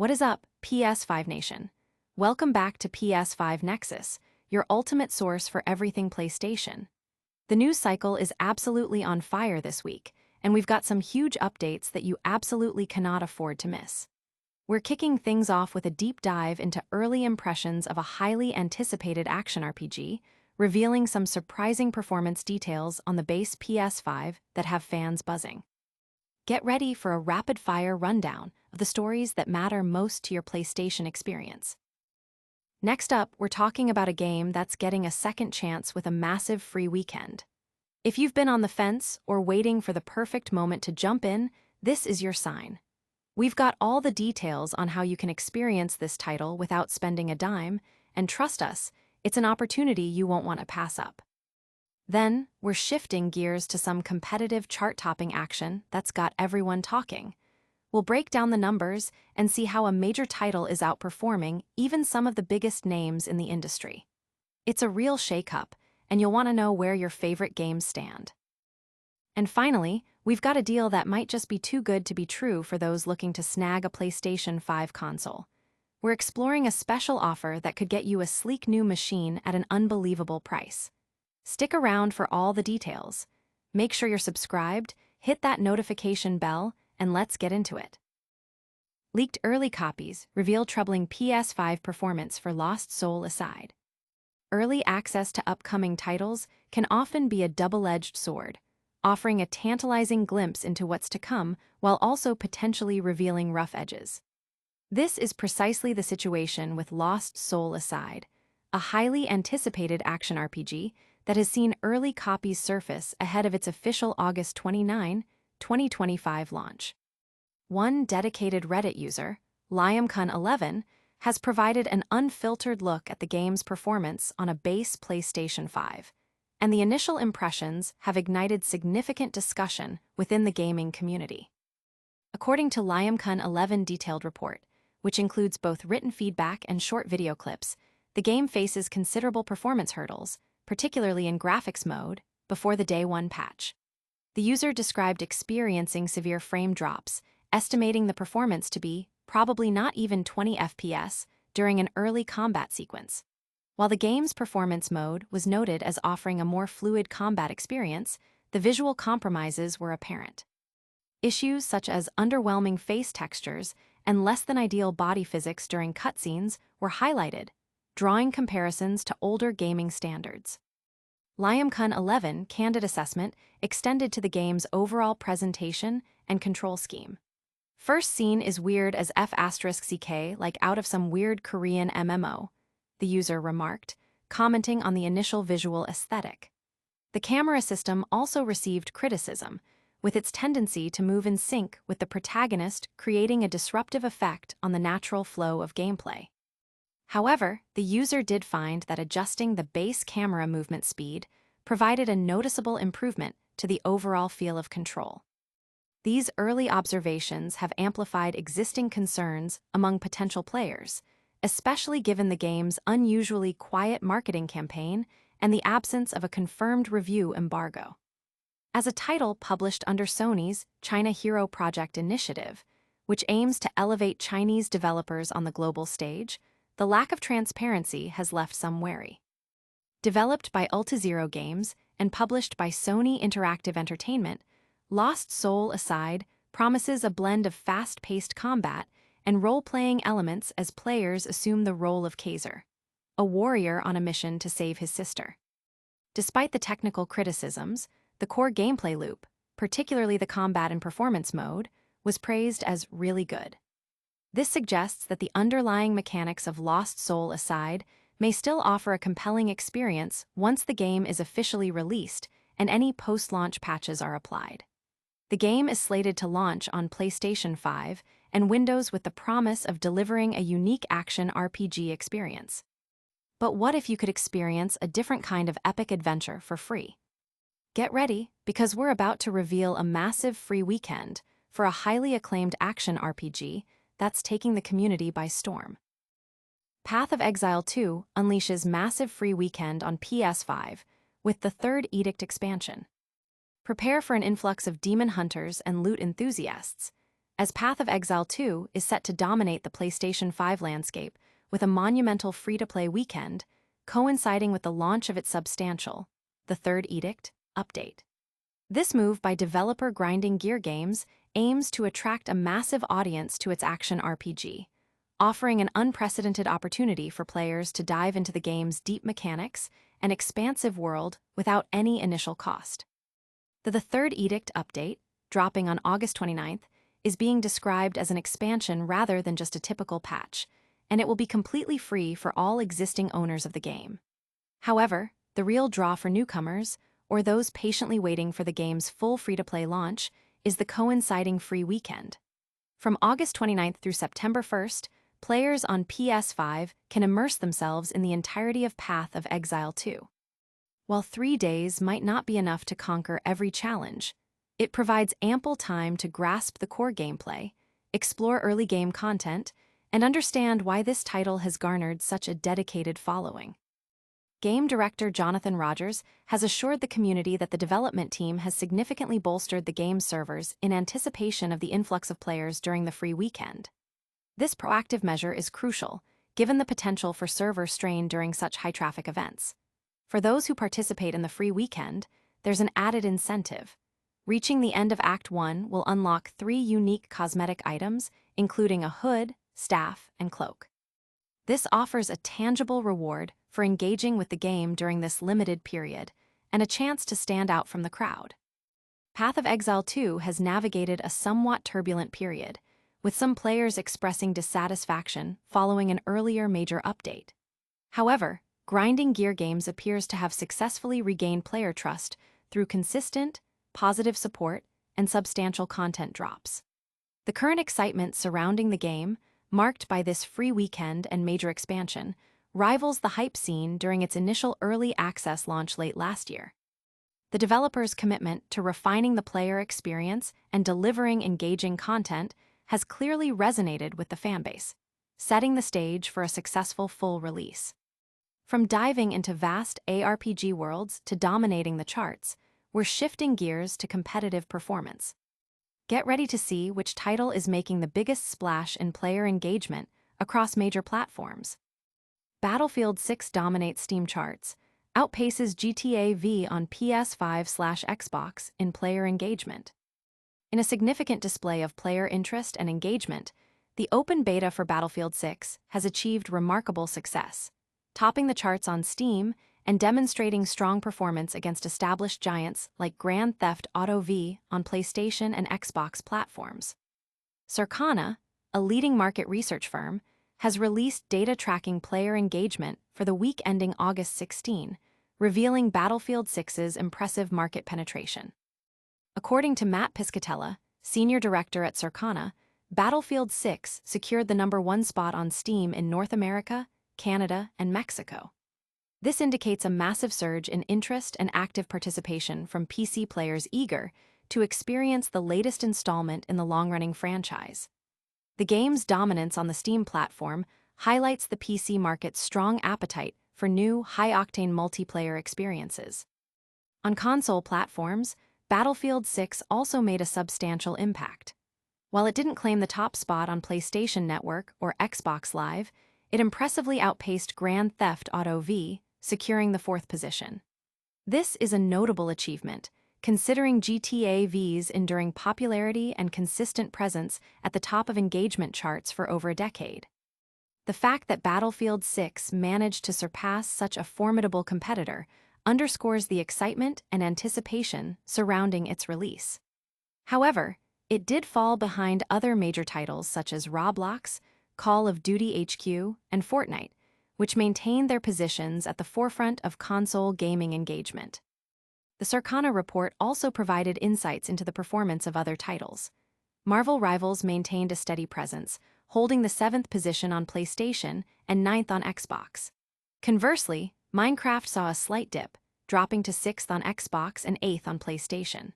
What is up, PS5 Nation? Welcome back to PS5 Nexus, your ultimate source for everything PlayStation. The news cycle is absolutely on fire this week, and we've got some huge updates that you absolutely cannot afford to miss. We're kicking things off with a deep dive into early impressions of a highly anticipated action RPG, revealing some surprising performance details on the base PS5 that have fans buzzing. Get ready for a rapid-fire rundown of the stories that matter most to your PlayStation experience. Next up, we're talking about a game that's getting a second chance with a massive free weekend. If you've been on the fence or waiting for the perfect moment to jump in, this is your sign. We've got all the details on how you can experience this title without spending a dime, and trust us, it's an opportunity you won't want to pass up. Then, we're shifting gears to some competitive chart-topping action that's got everyone talking. We'll break down the numbers and see how a major title is outperforming even some of the biggest names in the industry. It's a real shake-up, and you'll want to know where your favorite games stand. And finally, we've got a deal that might just be too good to be true for those looking to snag a PlayStation 5 console. We're exploring a special offer that could get you a sleek new machine at an unbelievable price. Stick around for all the details. Make sure you're subscribed, hit that notification bell, and let's get into it. Leaked early copies reveal troubling PS5 performance for Lost Soul aside. Early access to upcoming titles can often be a double-edged sword, offering a tantalizing glimpse into what's to come while also potentially revealing rough edges. This is precisely the situation with Lost Soul aside, a highly anticipated action RPG that has seen early copies surface ahead of its official August 29, 2025 launch. One dedicated Reddit user, Liamcun11, has provided an unfiltered look at the game's performance on a base PlayStation 5, and the initial impressions have ignited significant discussion within the gaming community. According to Liamcun11's detailed report, which includes both written feedback and short video clips, the game faces considerable performance hurdles, particularly in graphics mode, before the Day 1 patch. The user described experiencing severe frame drops, estimating the performance to be probably not even 20 FPS during an early combat sequence. While the game's performance mode was noted as offering a more fluid combat experience, the visual compromises were apparent. Issues such as underwhelming face textures and less-than-ideal body physics during cutscenes were highlighted, drawing comparisons to older gaming standards. Liamcun11's candid assessment extended to the game's overall presentation and control scheme. First scene is weird as F***ck, like out of some weird Korean MMO, the user remarked, commenting on the initial visual aesthetic. The camera system also received criticism, with its tendency to move in sync with the protagonist, creating a disruptive effect on the natural flow of gameplay. However, the user did find that adjusting the base camera movement speed provided a noticeable improvement to the overall feel of control. These early observations have amplified existing concerns among potential players, especially given the game's unusually quiet marketing campaign and the absence of a confirmed review embargo. As a title published under Sony's China Hero Project initiative, which aims to elevate Chinese developers on the global stage, the lack of transparency has left some wary. Developed by Ultazero Games and published by Sony Interactive Entertainment, Lost Soul aside promises a blend of fast-paced combat and role-playing elements as players assume the role of Kaiser, a warrior on a mission to save his sister. Despite the technical criticisms, the core gameplay loop, particularly the combat and performance mode, was praised as really good. This suggests that the underlying mechanics of Lost Soul aside may still offer a compelling experience once the game is officially released and any post-launch patches are applied. The game is slated to launch on PlayStation 5 and Windows with the promise of delivering a unique action RPG experience. But what if you could experience a different kind of epic adventure for free? Get ready, because we're about to reveal a massive free weekend for a highly acclaimed action RPG that's taking the community by storm. Path of Exile 2 unleashes massive free weekend on PS5 with the third Edict expansion. Prepare for an influx of demon hunters and loot enthusiasts, as Path of Exile 2 is set to dominate the PlayStation 5 landscape with a monumental free-to-play weekend, coinciding with the launch of its substantial, The Third Edict, update. This move by developer Grinding Gear Games aims to attract a massive audience to its action RPG, offering an unprecedented opportunity for players to dive into the game's deep mechanics and expansive world without any initial cost. The Third Edict update, dropping on August 29th, is being described as an expansion rather than just a typical patch, and it will be completely free for all existing owners of the game. However, the real draw for newcomers, or those patiently waiting for the game's full free-to-play launch, is the coinciding free weekend. From August 29th through September 1st, players on PS5 can immerse themselves in the entirety of Path of Exile 2. While 3 days might not be enough to conquer every challenge, it provides ample time to grasp the core gameplay, explore early game content, and understand why this title has garnered such a dedicated following. Game director Jonathan Rogers has assured the community that the development team has significantly bolstered the game's servers in anticipation of the influx of players during the free weekend. This proactive measure is crucial, given the potential for server strain during such high-traffic events. For those who participate in the free weekend, there's an added incentive. Reaching the end of Act 1 will unlock 3 unique cosmetic items, including a hood, staff, and cloak. This offers a tangible reward for engaging with the game during this limited period, and a chance to stand out from the crowd. Path of Exile 2 has navigated a somewhat turbulent period, with some players expressing dissatisfaction following an earlier major update. However, Grinding Gear Games appears to have successfully regained player trust through consistent, positive support and substantial content drops. The current excitement surrounding the game, marked by this free weekend and major expansion, rivals the hype seen during its initial early access launch late last year. The developer's commitment to refining the player experience and delivering engaging content has clearly resonated with the fanbase, setting the stage for a successful full release. From diving into vast ARPG worlds to dominating the charts, we're shifting gears to competitive performance. Get ready to see which title is making the biggest splash in player engagement across major platforms. Battlefield 6 dominates Steam charts, outpaces GTA V on PS5/Xbox in player engagement. In a significant display of player interest and engagement, the open beta for Battlefield 6 has achieved remarkable success, topping the charts on Steam and demonstrating strong performance against established giants like Grand Theft Auto V on PlayStation and Xbox platforms. Circana, a leading market research firm, has released data tracking player engagement for the week ending August 16, revealing Battlefield 6's impressive market penetration. According to Matt Piscatella, senior director at Circana, Battlefield 6 secured the #1 spot on Steam in North America, Canada, and Mexico. This indicates a massive surge in interest and active participation from PC players eager to experience the latest installment in the long-running franchise. The game's dominance on the Steam platform highlights the PC market's strong appetite for new, high-octane multiplayer experiences. On console platforms, Battlefield 6 also made a substantial impact. While it didn't claim the top spot on PlayStation Network or Xbox Live, it impressively outpaced Grand Theft Auto V, securing the 4th position. This is a notable achievement, considering GTA V's enduring popularity and consistent presence at the top of engagement charts for over a decade. The fact that Battlefield 6 managed to surpass such a formidable competitor underscores the excitement and anticipation surrounding its release. However, it did fall behind other major titles such as Roblox, Call of Duty HQ, and Fortnite, which maintained their positions at the forefront of console gaming engagement. The Circana report also provided insights into the performance of other titles. Marvel Rivals maintained a steady presence, holding the 7th position on PlayStation and 9th on Xbox. Conversely, Minecraft saw a slight dip, dropping to 6th on Xbox and 8th on PlayStation.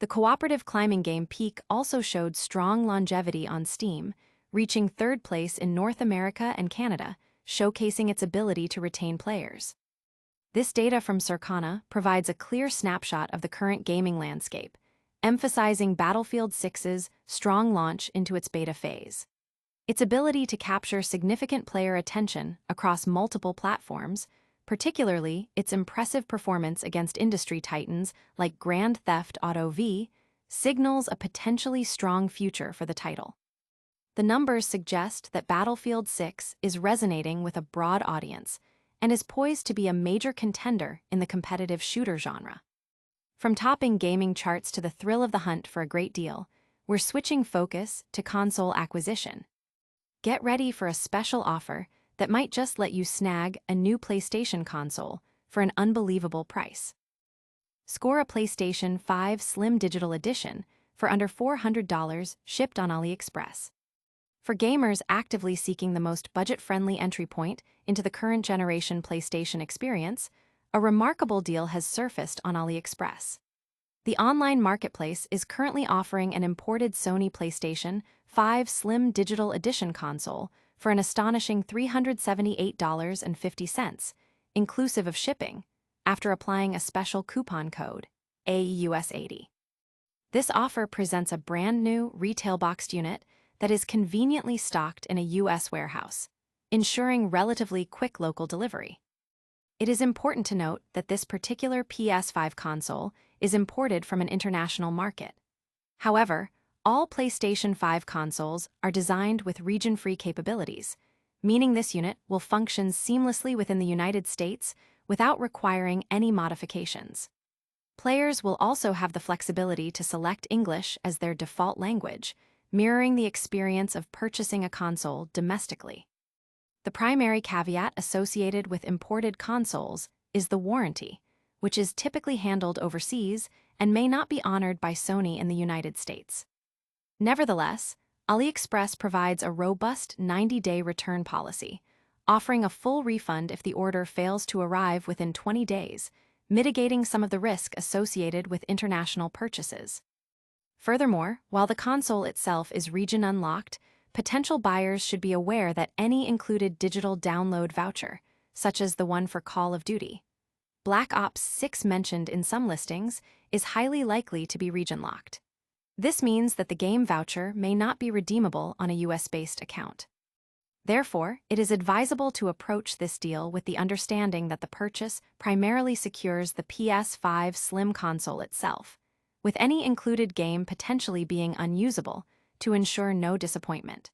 The cooperative climbing game Peak also showed strong longevity on Steam, reaching 3rd place in North America and Canada, showcasing its ability to retain players. This data from Circana provides a clear snapshot of the current gaming landscape, emphasizing Battlefield 6's strong launch into its beta phase. Its ability to capture significant player attention across multiple platforms, particularly its impressive performance against industry titans like Grand Theft Auto V, signals a potentially strong future for the title. The numbers suggest that Battlefield 6 is resonating with a broad audience and is poised to be a major contender in the competitive shooter genre. From topping gaming charts to the thrill of the hunt for a great deal, we're switching focus to console acquisition. Get ready for a special offer that might just let you snag a new PlayStation console for an unbelievable price. Score a PlayStation 5 Slim Digital Edition for under $400 shipped on AliExpress. For gamers actively seeking the most budget-friendly entry point into the current generation PlayStation experience, a remarkable deal has surfaced on AliExpress. The online marketplace is currently offering an imported Sony PlayStation 5 Slim Digital Edition console for an astonishing $378.50, inclusive of shipping, after applying a special coupon code, AUS80. This offer presents a brand new retail boxed unit that is conveniently stocked in a U.S. warehouse, ensuring relatively quick local delivery. It is important to note that this particular PS5 console is imported from an international market. However, all PlayStation 5 consoles are designed with region-free capabilities, meaning this unit will function seamlessly within the United States without requiring any modifications. Players will also have the flexibility to select English as their default language, mirroring the experience of purchasing a console domestically. The primary caveat associated with imported consoles is the warranty, which is typically handled overseas and may not be honored by Sony in the United States. Nevertheless, AliExpress provides a robust 90-day return policy, offering a full refund if the order fails to arrive within 20 days, mitigating some of the risk associated with international purchases. Furthermore, while the console itself is region unlocked, potential buyers should be aware that any included digital download voucher, such as the one for Call of Duty, Black Ops 6 mentioned in some listings, is highly likely to be region locked. This means that the game voucher may not be redeemable on a US-based account. Therefore, it is advisable to approach this deal with the understanding that the purchase primarily secures the PS5 Slim console itself, with any included game potentially being unusable, to ensure no disappointment.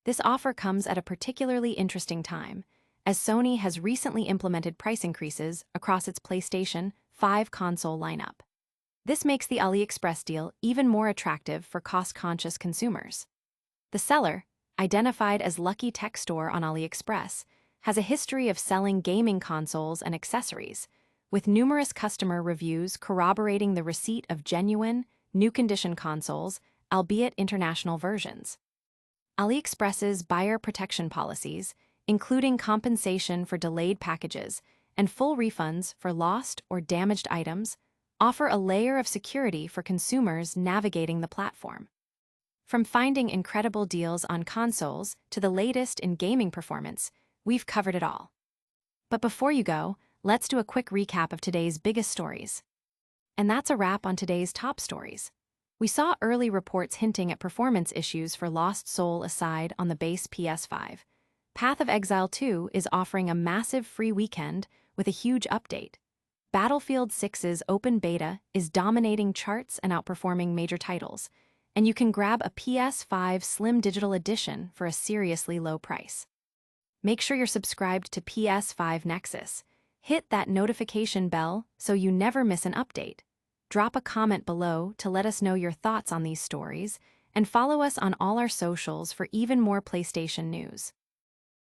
This offer comes at a particularly interesting time, as Sony has recently implemented price increases across its PlayStation 5 console lineup. This makes the AliExpress deal even more attractive for cost-conscious consumers. The seller, identified as Lucky Tech Store on AliExpress, has a history of selling gaming consoles and accessories, with numerous customer reviews corroborating the receipt of genuine, new-condition consoles, albeit international versions. AliExpress's buyer protection policies, including compensation for delayed packages and full refunds for lost or damaged items, offer a layer of security for consumers navigating the platform. From finding incredible deals on consoles to the latest in gaming performance, we've covered it all. But before you go, let's do a quick recap of today's biggest stories. And that's a wrap on today's top stories. We saw early reports hinting at performance issues for Lost Soul aside on the base PS5. Path of Exile 2 is offering a massive free weekend with a huge update. Battlefield 6's open beta is dominating charts and outperforming major titles, and you can grab a PS5 Slim Digital Edition for a seriously low price. Make sure you're subscribed to PS5 Nexus. Hit that notification bell so you never miss an update. Drop a comment below to let us know your thoughts on these stories, and follow us on all our socials for even more PlayStation news.